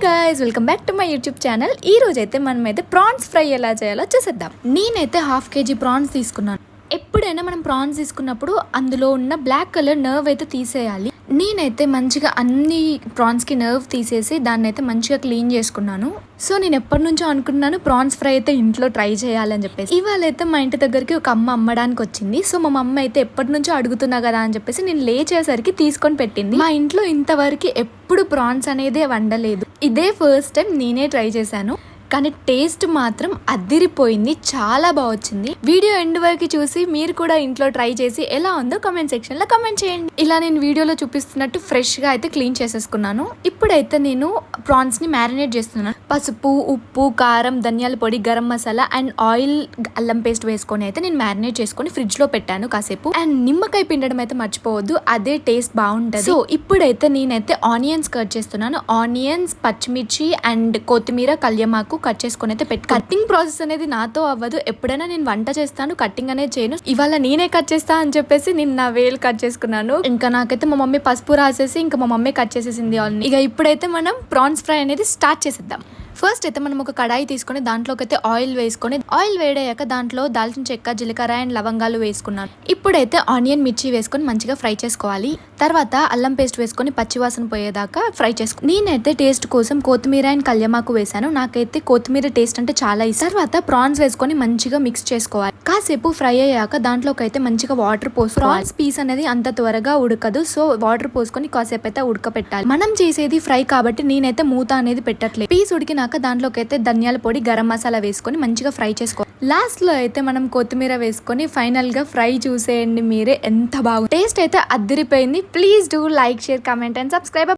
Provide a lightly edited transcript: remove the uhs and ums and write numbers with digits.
Guys welcome back to my YouTube channel. ఈ రోజు అయితే మనమైతే ప్రాన్స్ ఫ్రై ఎలా చేయాలో చూసేద్దాం. నేనైతే 1/2 kg ప్రాన్స్ తీసుకున్నాను. ఎప్పుడైనా మనం ప్రాన్స్ తీసుకున్నప్పుడు అందులో ఉన్న బ్లాక్ కలర్ నర్వ్ అయితే తీసేయాలి. నేనైతే మంచిగా అన్ని ప్రాన్స్కి నర్వ్ తీసేసి దాన్ని అయితే మంచిగా క్లీన్ చేసుకున్నాను. సో నేను ఎప్పటి నుంచో అనుకున్నాను ప్రాన్స్ ఫ్రై అయితే ఇంట్లో ట్రై చేయాలని చెప్పేసి. ఇవాళ అయితే మా ఇంటి దగ్గరికి ఒక అమ్మ అమ్మడానికి వచ్చింది. సో మా మమ్మ అయితే ఎప్పటి నుంచో అడుగుతున్నా కదా అని చెప్పేసి నేను లేచేసరికి తీసుకొని పెట్టింది. మా ఇంట్లో ఇంతవరకు ఎప్పుడు ప్రాన్స్ అనేది వండలేదు. ఇదే ఫస్ట్ టైం నేనే ట్రై చేశాను. కానీ టేస్ట్ మాత్రం అదిరిపోయింది, చాలా బాగా వచ్చింది. వీడియో ఎండ్ వరకు చూసి మీరు కూడా ఇంట్లో ట్రై చేసి ఎలా ఉందో కామెంట్ సెక్షన్ లో కామెంట్ చేయండి. ఇలా నేను వీడియోలో చూపిస్తున్నట్టు ఫ్రెష్ గా అయితే క్లీన్ చేసేసుకున్నాను. ఇప్పుడైతే నేను ప్రాన్స్ ని మ్యారినేట్ చేస్తున్నాను. పసుపు, ఉప్పు, కారం, ధనియాల పొడి, గరం మసాలా అండ్ ఆయిల్, అల్లం పేస్ట్ వేసుకొని అయితే నేను మ్యారినేట్ చేసుకొని ఫ్రిడ్జ్ లో పెట్టాను కాసేపు. అండ్ నిమ్మకాయ పిండడం అయితే మర్చిపోవద్దు, అదే టేస్ట్ బాగుంటది. సో ఇప్పుడైతే నేనైతే ఆనియన్స్ కట్ చేస్తున్నాను. ఆనియన్స్, పచ్చిమిర్చి అండ్ కొత్తిమీర, కళ్యమాకు కట్ చేసుకొని అయితే కట్టింగ్ ప్రాసెస్ అనేది నాతో అవ్వదు. ఎప్పుడైనా నేను వంట చేస్తాను, కట్టింగ్ అనేది చేయను. ఇవాళ నేనే కట్ చేస్తా అని చెప్పేసి నేను నా వేలు కట్ చేసుకున్నాను. ఇంకా నాకైతే మా మమ్మీ పసుపు రాసేసి ఇంకా మా మమ్మీ కట్ చేసేసింది ఆల్ని. ఇక ఇప్పుడైతే మనం ప్రాన్స్ ఫ్రై అనేది స్టార్ట్ చేసేద్దాం. ఫస్ట్ అయితే మనం ఒక కడాయి తీసుకొని దాంట్లోకి అయితే ఆయిల్ వేసుకొని, ఆయిల్ వేడయ్యాక దాంట్లో దాల్చిన చెక్క, జీలకర్ర అండ్ లవంగాలు వేసుకున్నాను. ఇప్పుడైతే ఆనియన్, మిర్చి వేసుకొని మంచిగా ఫ్రై చేసుకోవాలి. తర్వాత అల్లం పేస్ట్ వేసుకొని పచ్చివాసన పోయేదాకా ఫ్రై చేసుకో. నేనైతే టేస్ట్ కోసం కొత్తిమీర అండ్ కళ్యమాకు వేసాను. నాకైతే కొత్తిమీర టేస్ట్ అంటే చాలా ఇష్టం. తర్వాత ప్రాన్స్ వేసుకొని మంచిగా మిక్స్ చేసుకోవాలి. కాసేపు ఫ్రై అయ్యాక దాంట్లోకి అయితే మంచిగా వాటర్ పోసుకోవాలి. ప్రాన్స్ పీస్ అనేది అంత త్వరగా ఉడకదు. సో వాటర్ పోసుకొని కాసేపు అయితే ఉడకపెట్టాలి. మనం చేసేది ఫ్రై కాబట్టి నేనైతే మూత అనేది పెట్టట్లేదు. పీస్ ఉడికినాక దాంట్లోకి అయితే ధనియాల పొడి, గరం మసాలా వేసుకొని మంచిగా ఫ్రై చేసుకోవాలి. లాస్ట్ లో అయితే మనం కొత్తిమీర వేసుకొని ఫైనల్ గా ఫ్రై చూసేయండి మీరే, ఎంత బాగుంది. టేస్ట్ అయితే అదిరిపోయింది. Please do like, share, comment and subscribe.